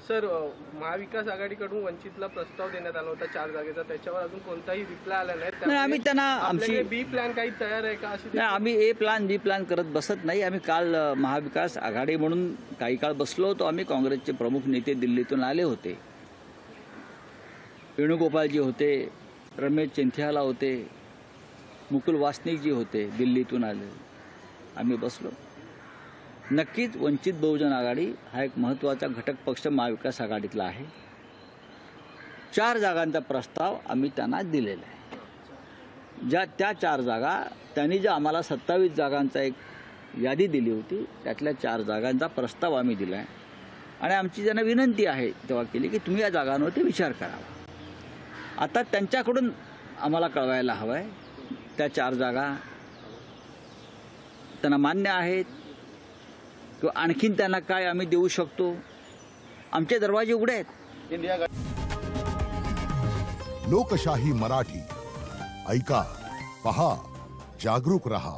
Sir, महाविकास आघाडीकडून वंचितला प्रस्ताव देण्यात आला होता 4 जागेचा, त्याच्यावर अजून कोणताही रिप्लाय आला नाही. नाही, आम्ही त्यांना आमची बी प्लॅन काही तयार आहे का अशी? नाही, आम्ही ए प्लॅन बी प्लॅन करत बसत नाही. आम्ही काल महाविकास आघाडी म्हणून काही काळ बसलो होतो. आम्ही काँग्रेसचे प्रमुख नेते दिल्लीतून आले होते. वेणुगोपालजी होते, रमेश चिंथियाला होते, मुकुल वासनिकजी होते, दिल्लीतून आले. आम्ही बसलो. नक्कीच वंचित बहुजन आघाडी हा एक महत्त्वाचा घटक पक्ष महाविकास आघाडीतला आहे. 4 जागांचा प्रस्ताव आम्ही त्यांना दिलेला आहे. त्या 4 जागा त्यांनी ज्या आम्हाला 27 जागांचा एक यादी दिली होती, त्यातल्या 4 जागांचा प्रस्ताव आम्ही दिला आहे. आणि आमची त्यांना विनंती आहे तेव्हा केली की तुम्ही या जागांवरती विचार करावा. आता त्यांच्याकडून आम्हाला कळवायला हवं आहे त्या 4 जागा त्यांना मान्य आहेत किंवा आणखीन त्यांना काय आम्ही देऊ शकतो. आमचे दरवाजे उघडे आहेत. लोकशाही मराठी ऐका, पहा, जागरूक रहा.